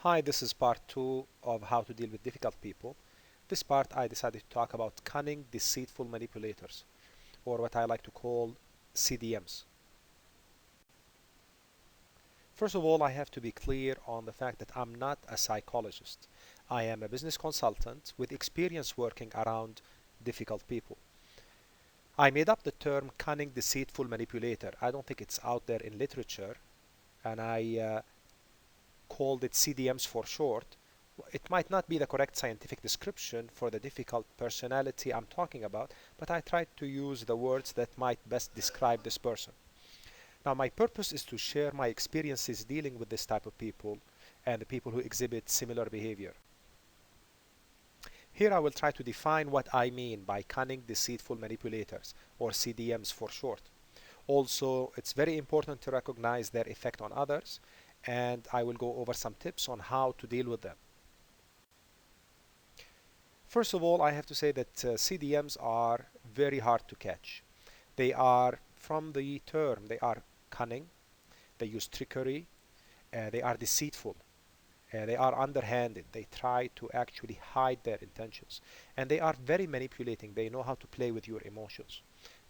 Hi, this is part two of how to deal with difficult people. This part I decided to talk about cunning, deceitful manipulators, or what I like to call CDMs. First of all, I have to be clear on the fact that I'm not a psychologist. I am a business consultant with experience working around difficult people. I made up the term cunning, deceitful manipulator. I don't think it's out there in literature, and I called it CDMs for short. It might not be the correct scientific description for the difficult personality I'm talking about, but I tried to use the words that might best describe this person. Now, my purpose is to share my experiences dealing with this type of people and the people who exhibit similar behavior. Here I will try to define what I mean by cunning, deceitful manipulators, or CDMs for short. Also, it's very important to recognize their effect on others, and I will go over some tips on how to deal with them. First of all, I have to say that CDMs are very hard to catch. They are, from the term, they are cunning, they use trickery, they are deceitful, they are underhanded, they try to actually hide their intentions, and they are very manipulating. They know how to play with your emotions.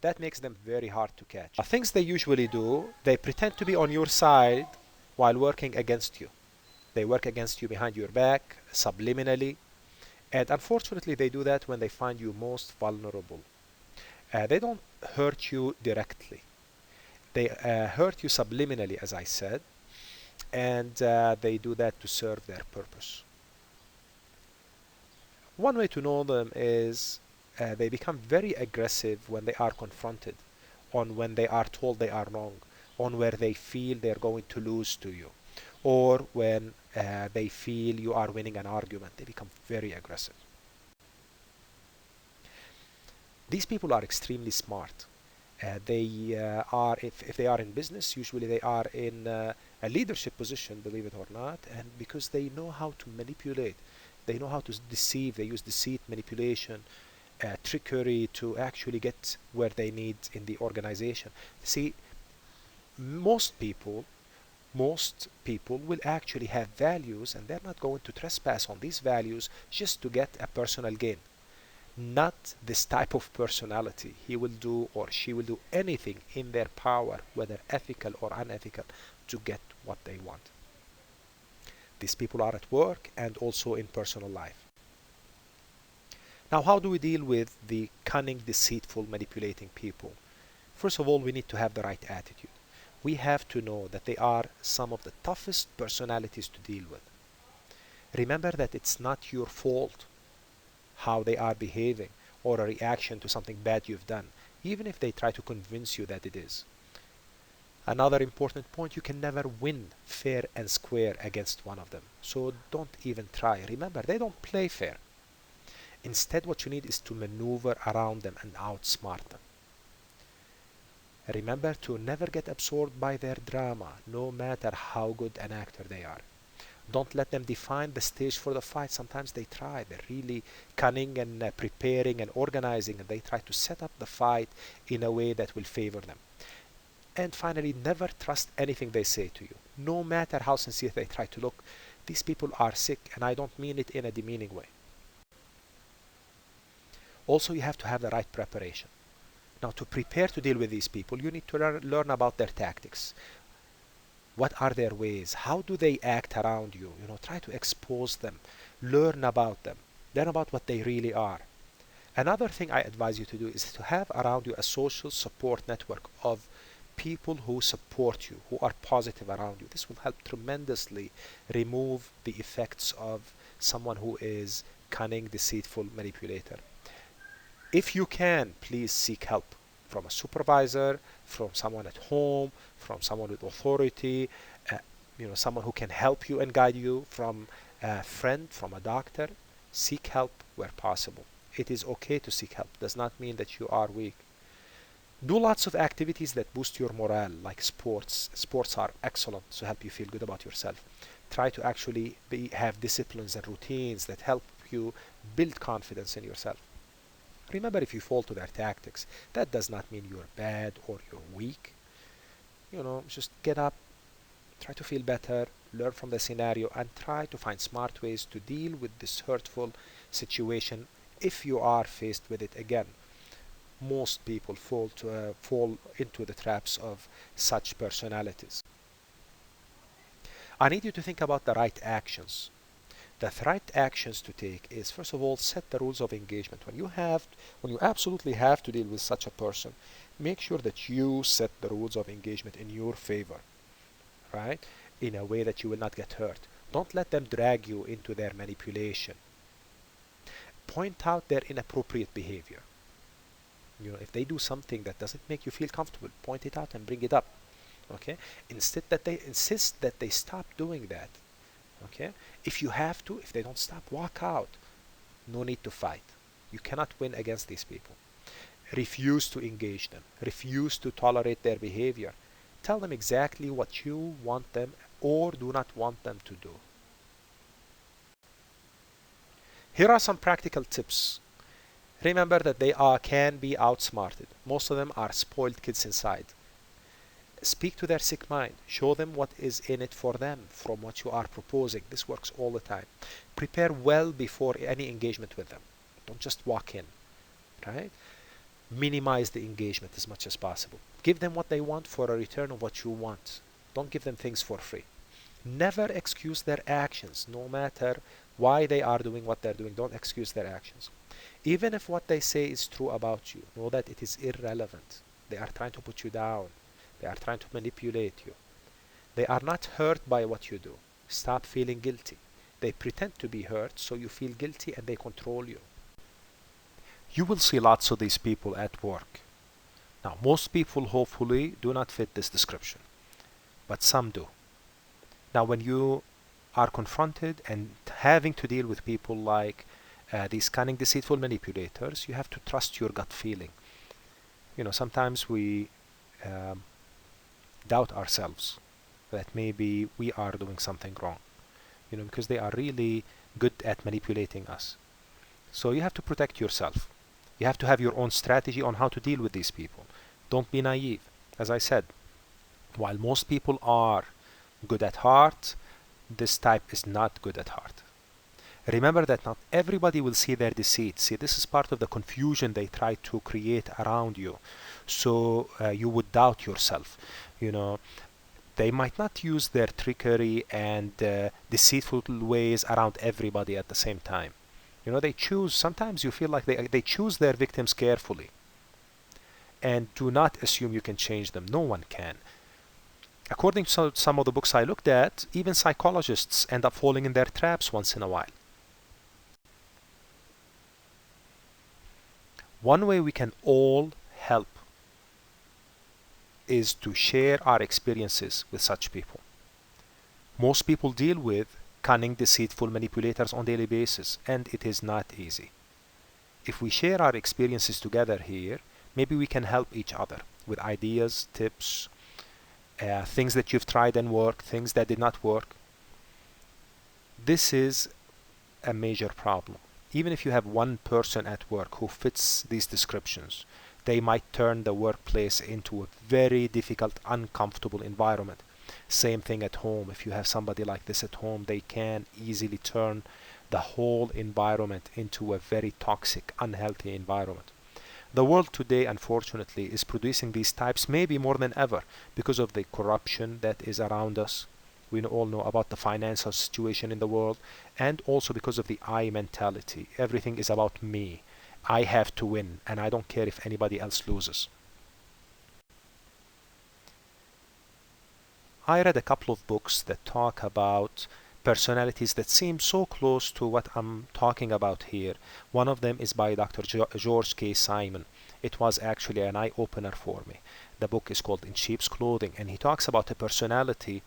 That makes them very hard to catch. The things they usually do, they pretend to be on your side while working against you. They work against you behind your back, subliminally, and unfortunately, they do that when they find you most vulnerable. They don't hurt you directly. They hurt you subliminally, as I said, and they do that to serve their purpose. One way to know them is they become very aggressive when they are confronted, on when they are told they are wrong, on where they feel they're going to lose to you, or when they feel you are winning an argument. They become very aggressive. These people are extremely smart. If they are in business, usually they are in a leadership position, believe it or not, and because they know how to manipulate, they know how to deceive, they use deceit, manipulation, trickery to actually get where they need in the organization. See, most people, most people will actually have values, and they're not going to trespass on these values just to get a personal gain. Not this type of personality. He will do or she will do anything in their power, whether ethical or unethical, to get what they want. These people are at work and also in personal life. Now, how do we deal with the cunning, deceitful, manipulating people? First of all, we need to have the right attitude. We have to know that they are some of the toughest personalities to deal with. Remember that it's not your fault how they are behaving or a reaction to something bad you've done, even if they try to convince you that it is. Another important point, you can never win fair and square against one of them. So don't even try. Remember, they don't play fair. Instead, what you need is to maneuver around them and outsmart them. Remember to never get absorbed by their drama, no matter how good an actor they are. Don't let them define the stage for the fight. Sometimes they try. They're really cunning and preparing and organizing, and they try to set up the fight in a way that will favor them. And finally, never trust anything they say to you, no matter how sincere they try to look. These people are sick, and I don't mean it in a demeaning way. Also, you have to have the right preparation. Now, to prepare to deal with these people, you need to learn about their tactics. What are their ways? How do they act around you? Try to expose them. Learn about them. Learn about what they really are. Another thing I advise you to do is to have around you a social support network of people who support you, who are positive around you. This will help tremendously remove the effects of someone who is cunning, deceitful manipulator. If you can, please seek help from a supervisor, from someone at home, from someone with authority, uh, someone who can help you and guide you, from a friend, from a doctor. Seek help where possible. It is okay to seek help. Does not mean that you are weak. Do lots of activities that boost your morale, like sports. Sports are excellent to help you feel good about yourself. Try to actually have disciplines and routines that help you build confidence in yourself. Remember, if you fall to their tactics, that does not mean you're bad or you're weak. Just get up, Try to feel better, learn from the scenario, and try to find smart ways to deal with this hurtful situation if you are faced with it again. Most people fall into the traps of such personalities. I need you to think about the right actions. The right actions to take is, first of all, set the rules of engagement. When you absolutely have to deal with such a person, make sure that you set the rules of engagement in your favor, right? In a way that you will not get hurt. Don't let them drag you into their manipulation. Point out their inappropriate behavior. If they do something that doesn't make you feel comfortable, point it out and bring it up. Okay? Insist that they stop doing that. Okay? If they don't stop, walk out. No need to fight. You cannot win against these people. Refuse to engage them. Refuse to tolerate their behavior. Tell them exactly what you want them or do not want them to do. Here are some practical tips. Remember that can be outsmarted. Most of them are spoiled kids inside. Speak to their sick mind. Show them what is in it for them from what you are proposing. This works all the time. Prepare well before any engagement with them. Don't just walk in, right? Minimize the engagement as much as possible. Give them what they want for a return of what you want. Don't give them things for free. Never excuse their actions, no matter why they are doing what they're doing. Don't excuse their actions. Even if what they say is true about you, know that it is irrelevant. They are trying to put you down. They are trying to manipulate you. They are not hurt by what you do. Stop feeling guilty. They pretend to be hurt, so you feel guilty and they control you. You will see lots of these people at work. Now, most people hopefully do not fit this description, but some do. Now, when you are confronted and having to deal with people like these cunning, deceitful manipulators, you have to trust your gut feeling. Sometimes we doubt ourselves that maybe we are doing something wrong, because they are really good at manipulating us. So you have to protect yourself. You have to have your own strategy on how to deal with these people. Don't be naive. As I said, while most people are good at heart, this type is not good at heart. Remember that not everybody will see their deceit. See, this is part of the confusion they try to create around you. So you would doubt yourself. They might not use their trickery and deceitful ways around everybody at the same time. Sometimes you feel like they choose their victims carefully. And do not assume you can change them. No one can. According to some of the books I looked at, even psychologists end up falling in their traps once in a while. One way we can all help is to share our experiences with such people. Most people deal with cunning, deceitful manipulators on a daily basis, and it is not easy. If we share our experiences together here, maybe we can help each other with ideas, tips, things that you've tried and worked, things that did not work. This is a major problem. Even if you have one person at work who fits these descriptions, they might turn the workplace into a very difficult, uncomfortable environment. Same thing at home. If you have somebody like this at home, they can easily turn the whole environment into a very toxic, unhealthy environment. The world today, unfortunately, is producing these types maybe more than ever because of the corruption that is around us. We all know about the financial situation in the world, and also because of the I mentality. Everything is about me. I have to win, and I don't care if anybody else loses. I read a couple of books that talk about personalities that seem so close to what I'm talking about here. One of them is by Dr. George K. Simon. It was actually an eye-opener for me. The book is called In Sheep's Clothing, and he talks about a personality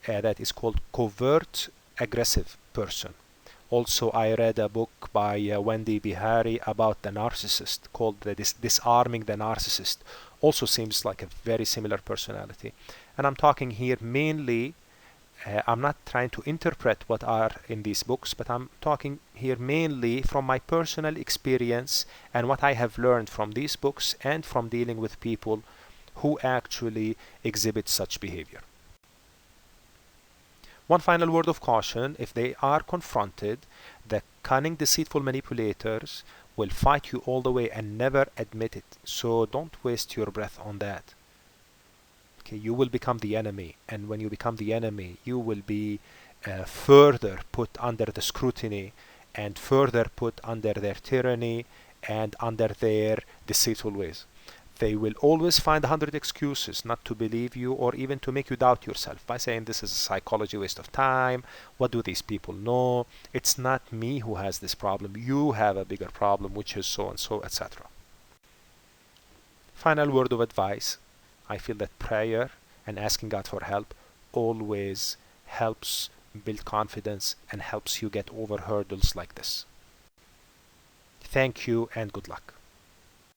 that is called covert aggressive person. Also, I read a book by Wendy Bihari about the narcissist called Disarming the Narcissist. Also seems like a very similar personality. And I'm talking here mainly, I'm not trying to interpret what are in these books, but I'm talking here mainly from my personal experience and what I have learned from these books and from dealing with people who actually exhibit such behavior. One final word of caution: if they are confronted, the cunning, deceitful manipulators will fight you all the way and never admit it. So don't waste your breath on that. Okay, you will become the enemy, and when you become the enemy, you will be further put under the scrutiny and further put under their tyranny and under their deceitful ways. They will always find 100 excuses not to believe you or even to make you doubt yourself by saying this is a psychology waste of time. What do these people know? It's not me who has this problem. You have a bigger problem, which is so and so, etc. Final word of advice: I feel that prayer and asking God for help always helps build confidence and helps you get over hurdles like this. Thank you and good luck.